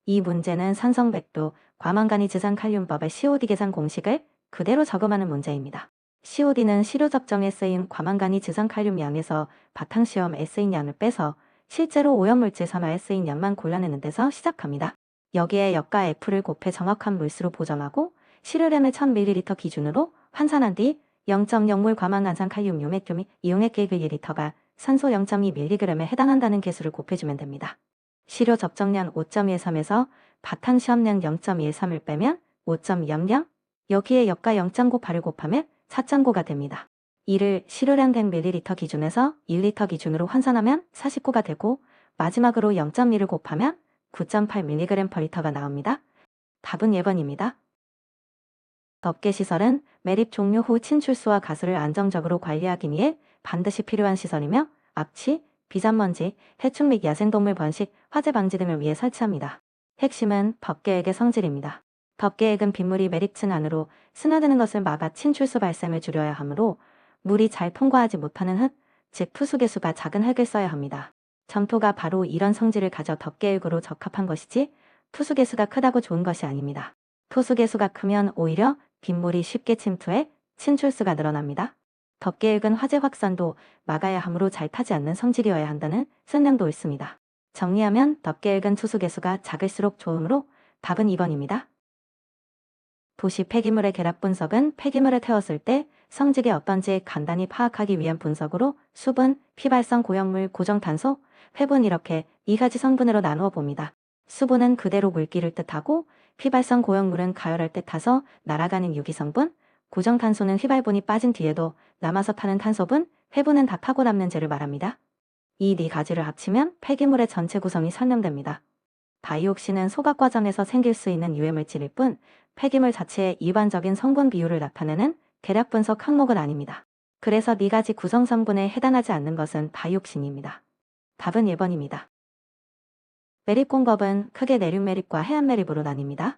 [SPEAKER 1] 이 문제는 산성 100도 과망간이 지산칼륨법의 COD 계산 공식을 그대로 적용하는 문제입니다. COD는 시료 적정에 쓰인 과망간이 지산칼륨 양에서 바탕시험에 쓰인 양을 빼서 실제로 오염물질 산화에 쓰인 양만 골라내는 데서 시작합니다. 여기에 역과 F를 곱해 정확한 물수로 보정하고 시료량을 1000ml 기준으로 환산한 뒤 0.0몰 과망간산 칼륨 요맥 이용액 1ml가 산소 0.2mg에 해당한다는 개수를 곱해주면 됩니다. 시료 적정량 5.13에서 바탕시험량 0.13을 빼면 5.00, 여기에 역과 0.98을 곱하면 4.9가 됩니다. 이를 시료량 100ml 기준에서 1리터 기준으로 환산하면 49가 되고 마지막으로 0.2를 곱하면 9.8mg/L가 나옵니다. 답은 1번입니다. 덮개 시설은 매립 종료 후 침출수와 가스를 안정적으로 관리하기 위해 반드시 필요한 시설이며 압취, 비잔먼지, 해충 및 야생동물 번식, 화재 방지 등을 위해 설치합니다. 핵심은 덮개액의 성질입니다. 덮개액은 빗물이 매립층 안으로 스며드는 것을 막아 침출수 발생을 줄여야 하므로 물이 잘 통과하지 못하는 흙, 즉 푸수개수가 작은 흙을 써야 합니다. 점토가 바로 이런 성질을 가져 덮개액으로 적합한 것이지 푸수개수가 크다고 좋은 것이 아닙니다. 푸수개수가 크면 오히려 빗물이 쉽게 침투해 침출수가 늘어납니다. 덮개액은 화재 확산도 막아야 하므로 잘 타지 않는 성질이어야 한다는 설명도 있습니다. 정리하면 덮개액은 투수개수가 작을수록 좋으므로 답은 2번입니다. 도시 폐기물의 결합 분석은 폐기물을 태웠을 때 성질이 어떤지 간단히 파악하기 위한 분석으로 수분, 휘발성 고형물, 고정탄소, 회분 이렇게 4가지 성분으로 나누어 봅니다. 수분은 그대로 물기를 뜻하고 휘발성 고형물은 가열할 때 타서 날아가는 유기성분, 고정탄소는 휘발분이 빠진 뒤에도 남아서 타는 탄소분, 회분은 다 타고 남는 재를 말합니다. 이 4가지를 합치면 폐기물의 전체 구성이 설명됩니다. 다이옥신은 소각 과정에서 생길 수 있는 유해물질일 뿐 폐기물 자체의 일반적인 성분 비율을 나타내는 계략 분석 항목은 아닙니다. 그래서 4가지 구성 성분에 해당하지 않는 것은 다이옥신입니다. 답은 1번입니다. 매립 공법은 크게 내륙 매립과 해안 매립으로 나뉩니다.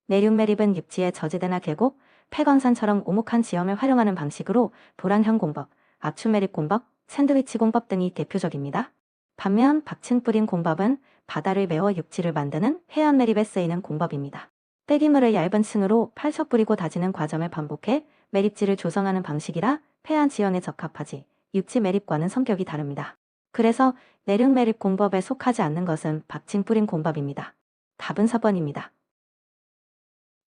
[SPEAKER 1] 내륙 매립은 육지의 저지대나 계곡, 폐광산처럼 오목한 지형을 활용하는 방식으로 도랑형 공법, 압축 매립 공법, 샌드위치 공법 등이 대표적입니다. 반면 박층 뿌림 공법은 바다를 메워 육지를 만드는 해안 매립에 쓰이는 공법입니다. 폐기물을 얇은 층으로 펼쳐 뿌리고 다지는 과정을 반복해 매립지를 조성하는 방식이라 해안 지형에 적합하지 육지 매립과는 성격이 다릅니다. 그래서 내륙 매립 공법에 속하지 않는 것은 박층 뿌림 공법입니다. 답은 4번입니다.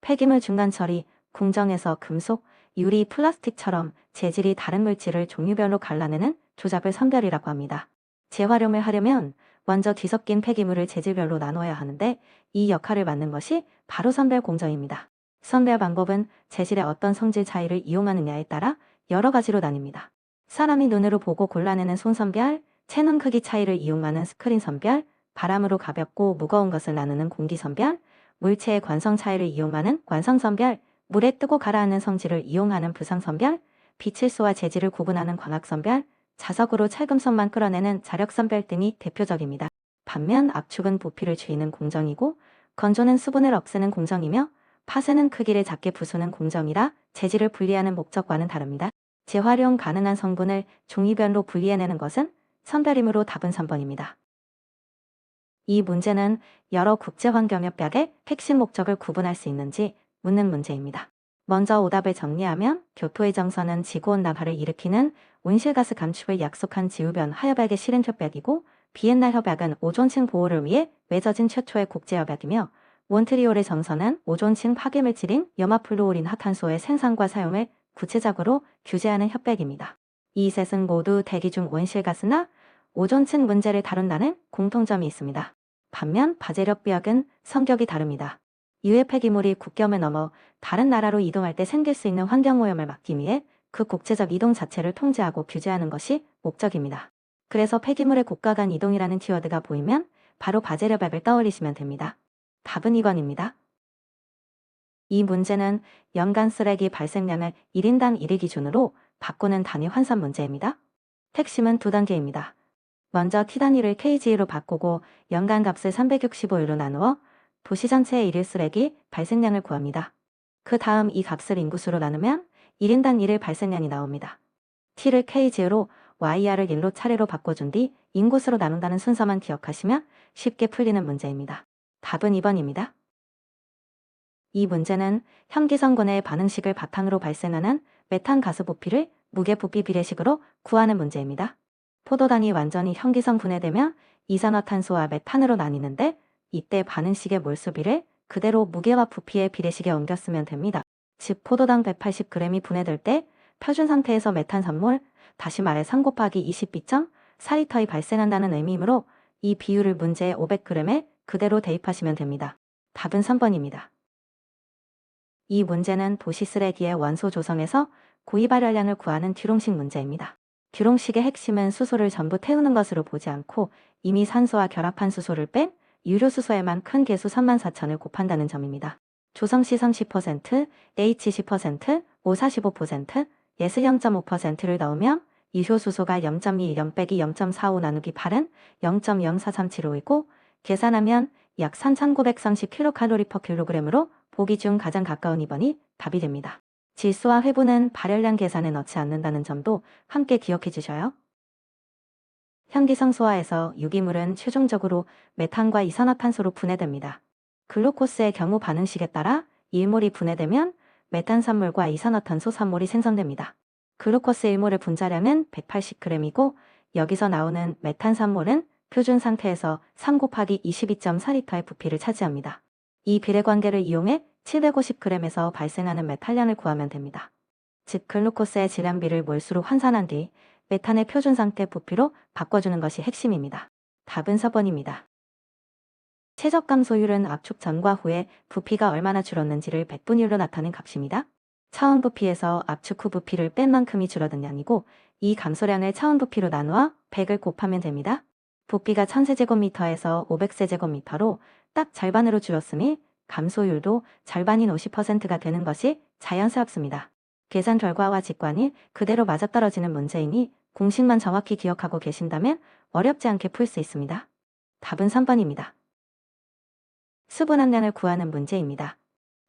[SPEAKER 1] 폐기물 중간 처리, 공정에서 금속, 유리, 플라스틱처럼 재질이 다른 물질을 종류별로 갈라내는 조잡을 선별이라고 합니다. 재활용을 하려면 먼저 뒤섞인 폐기물을 재질별로 나눠야 하는데 이 역할을 맡는 것이 바로 선별 공정입니다. 선별 방법은 재질의 어떤 성질 차이를 이용하느냐에 따라 여러 가지로 나뉩니다. 사람이 눈으로 보고 골라내는 손선별, 체눈 크기 차이를 이용하는 스크린 선별, 바람으로 가볍고 무거운 것을 나누는 공기 선별, 물체의 관성 차이를 이용하는 관성 선별, 물에 뜨고 가라앉는 성질을 이용하는 부상 선별, 빛을 쏘아 재질을 구분하는 광학 선별, 자석으로 찰금성만 끌어내는 자력 선별 등이 대표적입니다. 반면 압축은 부피를 줄이는 공정이고 건조는 수분을 없애는 공정이며 파쇄는 크기를 작게 부수는 공정이라 재질을 분리하는 목적과는 다릅니다. 재활용 가능한 성분을 종류별로 분리해내는 것은 선별이므로 답은 3번입니다. 이 문제는 여러 국제환경협약의 핵심 목적을 구분할 수 있는지 묻는 문제입니다. 먼저 오답을 정리하면 교토의 정선은 지구온난화를 일으키는 온실가스 감축을 약속한 지구변 하협약의 실행협약이고 비엔날 협약은 오존층 보호를 위해 맺어진 최초의 국제협약이며 몬트리올의 정선은 오존층 파괴물질인 염화플루오린 합탄소의 생산과 사용을 구체적으로 규제하는 협약입니다. 이 셋은 모두 대기 중 온실가스나 오존층 문제를 다룬다는 공통점이 있습니다. 반면 바젤협약은 성격이 다릅니다. 유해 폐기물이 국경을 넘어 다른 나라로 이동할 때 생길 수 있는 환경오염을 막기 위해 그 국제적 이동 자체를 통제하고 규제하는 것이 목적입니다. 그래서 폐기물의 국가 간 이동이라는 키워드가 보이면 바로 바젤협약을 떠올리시면 됩니다. 답은 2번입니다. 이 문제는 연간 쓰레기 발생량을 1인당 1일 기준으로 바꾸는 단위 환산 문제입니다. 핵심은 2단계입니다. 먼저 T단위를 kg로 바꾸고 연간 값을 365일로 나누어 도시 전체의 일일 쓰레기 발생량을 구합니다. 그 다음 이 값을 인구수로 나누면 1인당 1일 발생량이 나옵니다. T를 kg로 YR을 1로 차례로 바꿔준 뒤 인구수로 나눈다는 순서만 기억하시면 쉽게 풀리는 문제입니다. 답은 2번입니다. 이 문제는 현기성분의 반응식을 바탕으로 발생하는 메탄 가스 부피를 무게 부피 비례식으로 구하는 문제입니다. 포도당이 완전히 현기성 분해되면 이산화탄소와 메탄으로 나뉘는데 이때 반응식의 몰수비를 그대로 무게와 부피의 비례식에 옮겼으면 됩니다. 즉 포도당 180g이 분해될 때 표준 상태에서 메탄 3몰, 다시 말해 3 곱하기 22.4리터이 발생한다는 의미이므로 이 비율을 문제의 500g에 그대로 대입하시면 됩니다. 답은 3번입니다. 이 문제는 도시 쓰레기의 원소 조성에서 고위 발열량을 구하는 듀롱식 문제입니다. 듀롱식의 핵심은 수소를 전부 태우는 것으로 보지 않고 이미 산소와 결합한 수소를 뺀 유료수소에만 큰 개수 34,000을 곱한다는 점입니다. 조성시 30%, H 10%, O 45%, 예스 0.5%를 넣으면 유효수소가 0.2, 0 빼기 0.45 나누기 8은 0.04375이고 계산하면 약 3,930kcal/kg으로 보기 중 가장 가까운 2번이 답이 됩니다. 질소와 회분은 발열량 계산에 넣지 않는다는 점도 함께 기억해 주셔요. 현기성 소화에서 유기물은 최종적으로 메탄과 이산화탄소로 분해됩니다. 글루코스의 경우 반응식에 따라 1몰이 분해되면 메탄 3몰과 이산화탄소 3몰이 생성됩니다. 글루코스 1몰의 분자량은 180g이고 여기서 나오는 메탄 3몰은 표준 상태에서 3 곱하기 22.4리터의 부피를 차지합니다. 이 비례관계를 이용해 750g에서 발생하는 메탄량을 구하면 됩니다. 즉 글루코스의 질량비를 몰수로 환산한 뒤 메탄의 표준 상태 부피로 바꿔주는 것이 핵심입니다. 답은 4번입니다. 최적 감소율은 압축 전과 후에 부피가 얼마나 줄었는지를 백분율로 나타낸 값입니다. 차원 부피에서 압축 후 부피를 뺀 만큼이 줄어든 양이고, 이 감소량을 차원 부피로 나누어 100을 곱하면 됩니다. 부피가 1000세제곱미터에서 500세제곱미터로 딱 절반으로 줄었으니 감소율도 절반인 50%가 되는 것이 자연스럽습니다. 계산 결과와 직관이 그대로 맞아떨어지는 문제이니 공식만 정확히 기억하고 계신다면 어렵지 않게 풀 수 있습니다. 답은 3번입니다. 수분 함량을 구하는 문제입니다.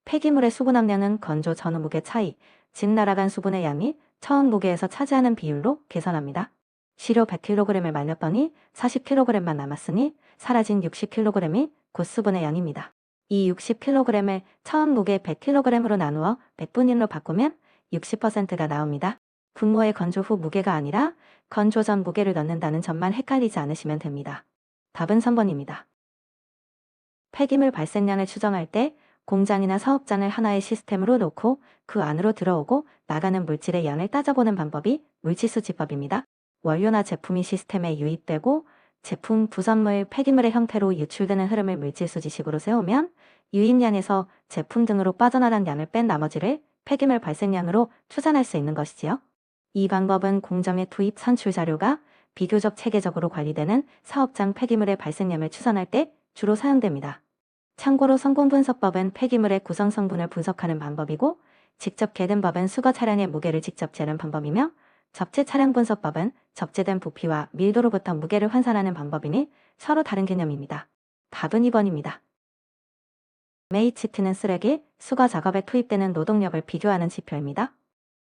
[SPEAKER 1] 폐기물의 수분 함량은 건조 전후 무게 차이, 즉 날아간 수분의 양이 처음 무게에서 차지하는 비율로 계산합니다. 시료 100kg을 말렸더니 40kg만 남았으니 사라진 60kg이 곧 수분의 양입니다. 이 60kg을 처음 무게 100kg으로 나누어 100분율로 바꾸면 60%가 나옵니다. 분모의 건조 후 무게가 아니라 건조 전 무게를 넣는다는 점만 헷갈리지 않으시면 됩니다. 답은 3번입니다. 폐기물 발생량을 추정할 때 공장이나 사업장을 하나의 시스템으로 놓고 그 안으로 들어오고 나가는 물질의 양을 따져보는 방법이 물치수지법입니다. 원료나 제품이 시스템에 유입되고 제품, 부산물, 폐기물의 형태로 유출되는 흐름을 물질수지식으로 세우면 유입량에서 제품 등으로 빠져나간 양을 뺀 나머지를 폐기물 발생량으로 추산할 수 있는 것이지요. 이 방법은 공정의 투입 산출 자료가 비교적 체계적으로 관리되는 사업장 폐기물의 발생량을 추산할 때 주로 사용됩니다. 참고로 성공분석법은 폐기물의 구성 성분을 분석하는 방법이고, 직접 개된 법은 수거 차량의 무게를 직접 재는 방법이며, 접체 차량 분석법은 접재된 부피와 밀도로부터 무게를 환산하는 방법이니 서로 다른 개념입니다. 답은 2번입니다. MHT는 쓰레기, 수거 작업에 투입되는 노동력을 비교하는 지표입니다.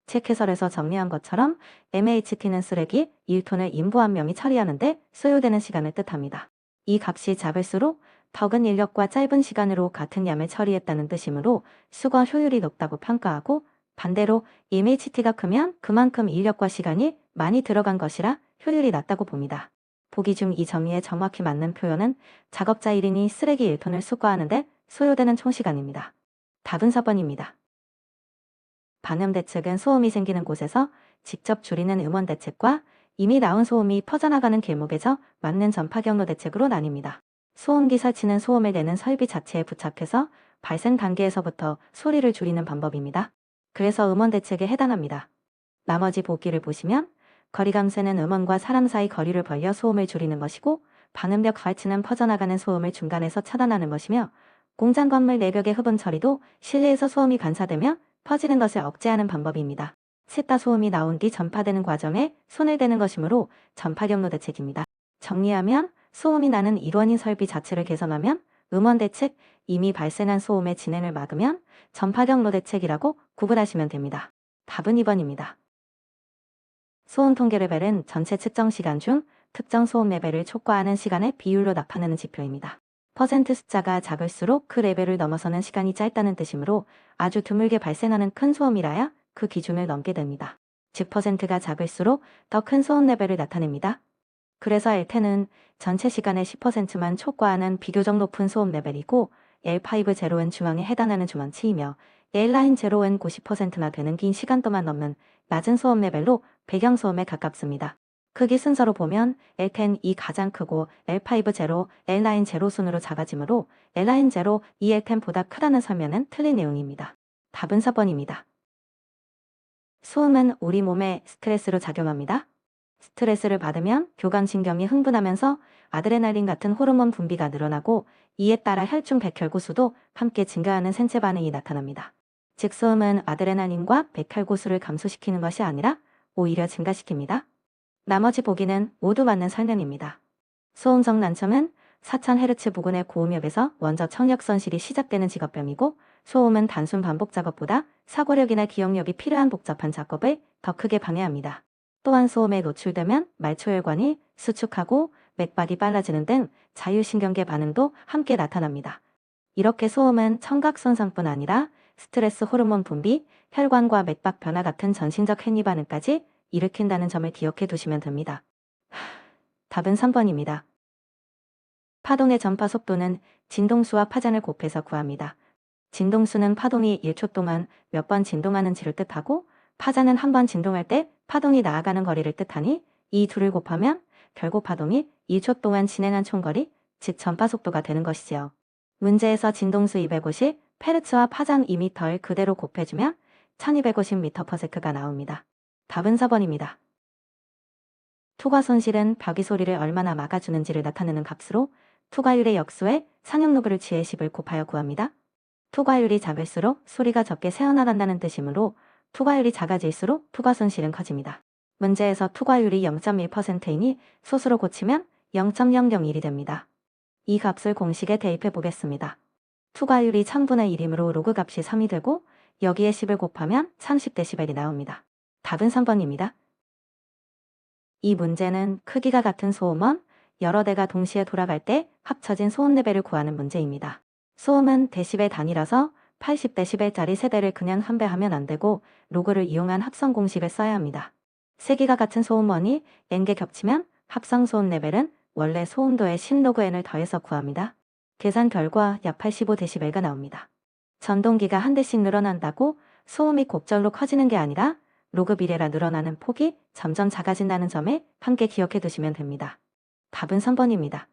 [SPEAKER 1] 책 해설에서 정리한 것처럼 MHT는 쓰레기 1톤을 인부 한 명이 처리하는데 소요되는 시간을 뜻합니다. 이 값이 작을수록 적은 인력과 짧은 시간으로 같은 양을 처리했다는 뜻이므로 수거 효율이 높다고 평가하고, 반대로 MHT가 크면 그만큼 인력과 시간이 많이 들어간 것이라 효율이 낮다고 봅니다. 보기 중 이 정의에 정확히 맞는 표현은 작업자 1인이 쓰레기 1톤을 수거하는데 소요되는 총시간입니다. 답은 4번입니다. 방음대책은 소음이 생기는 곳에서 직접 줄이는 음원대책과 이미 나온 소음이 퍼져나가는 길목에서 맞는 전파경로 대책으로 나뉩니다. 소음기 설치는 소음을 내는 설비 자체에 부착해서 발생 단계에서부터 소리를 줄이는 방법입니다. 그래서 음원 대책에 해당합니다. 나머지 보기를 보시면 거리 감쇄는 음원과 사람 사이 거리를 벌려 소음을 줄이는 것이고, 방음벽 설치는 퍼져나가는 소음을 중간에서 차단하는 것이며, 공장 건물 내벽의 흡음 처리도 실내에서 소음이 반사되며 퍼지는 것을 억제하는 방법입니다. 셋 다 소음이 나온 뒤 전파되는 과정에 손을 대는 것이므로 전파경로 대책입니다. 정리하면 소음이 나는 일원인 설비 자체를 개선하면 음원 대책, 이미 발생한 소음의 진행을 막으면 전파경로 대책이라고 구분하시면 됩니다. 답은 2번입니다. 소음 통계 레벨은 전체 측정 시간 중 특정 소음 레벨을 촉구하는 시간의 비율로 나타내는 지표입니다. 퍼센트 숫자가 작을수록 그 레벨을 넘어서는 시간이 짧다는 뜻이므로 아주 드물게 발생하는 큰 소음이라야 그 기준을 넘게 됩니다. 즉 퍼센트가 작을수록 더 큰 소음 레벨을 나타냅니다. 그래서 L10은 전체 시간의 10%만 촉구하는 비교적 높은 소음 레벨이고, L5 제로는 중앙에 해당하는 주만치이며 L9 제로는 90%나 되는 긴 시간 동안 넘는 낮은 소음 레벨로 배경소음에 가깝습니다. 크기 순서로 보면 L10이 가장 크고 L5 제로, L9 제로 순으로 작아지므로 L9 제로, 이 L10보다 크다는 설명은 틀린 내용입니다. 답은 4번입니다. 소음은 우리 몸에 스트레스로 작용합니다. 스트레스를 받으면 교감신경이 흥분하면서 아드레날린 같은 호르몬 분비가 늘어나고, 이에 따라 혈중 백혈구수도 함께 증가하는 생체 반응이 나타납니다. 즉 소음은 아드레날린과 백혈구수를 감소시키는 것이 아니라 오히려 증가시킵니다. 나머지 보기는 모두 맞는 설명입니다. 소음성 난청은 4000Hz 부근의 고음역에서 먼저 청력 손실이 시작되는 직업병이고, 소음은 단순 반복 작업보다 사고력이나 기억력이 필요한 복잡한 작업을 더 크게 방해합니다. 또한 소음에 노출되면 말초혈관이 수축하고 맥박이 빨라지는 등 자율신경계 반응도 함께 나타납니다. 이렇게 소음은 청각 손상뿐 아니라 스트레스 호르몬 분비, 혈관과 맥박 변화 같은 전신적 행위 반응까지 일으킨다는 점을 기억해 두시면 됩니다. 답은 3번입니다. 파동의 전파 속도는 진동수와 파장을 곱해서 구합니다. 진동수는 파동이 1초 동안 몇 번 진동하는지를 뜻하고 파자는 한 번 진동할 때 파동이 나아가는 거리를 뜻하니 이 둘을 곱하면 결국 파동이 2초 동안 진행한 총거리, 즉 전파 속도가 되는 것이지요. 문제에서 진동수 250, 페르츠와 파장 2m를 그대로 곱해주면 1250m/s가 나옵니다. 답은 4번입니다. 투과 손실은 벽이 소리를 얼마나 막아주는지를 나타내는 값으로 투과율의 역수에 상용로그를 취해 10을 곱하여 구합니다. 투과율이 작을수록 소리가 적게 새어나간다는 뜻이므로 투과율이 작아질수록 투과 손실은 커집니다. 문제에서 투과율이 0.1%이니 소수로 고치면 0.001이 됩니다. 이 값을 공식에 대입해 보겠습니다. 투과율이 1000분의 1이므로 로그 값이 3이 되고 여기에 10을 곱하면 30dB이 나옵니다. 답은 3번입니다. 이 문제는 크기가 같은 소음원 여러 대가 동시에 돌아갈 때 합쳐진 소음 레벨을 구하는 문제입니다. 소음은 데시벨 단위라서 80dB짜리 세대를 그냥 환배하면 안 되고 로그를 이용한 합성 공식을 써야 합니다. 세기가 같은 소음원이 n개 겹치면 합성 소음 레벨은 원래 소음도의 10로그 n을 더해서 구합니다. 계산 결과 약 85dB가 나옵니다. 전동기가 한 대씩 늘어난다고 소음이 곡절로 커지는 게 아니라 로그 비례라 늘어나는 폭이 점점 작아진다는 점에 함께 기억해 두시면 됩니다. 답은 3번입니다.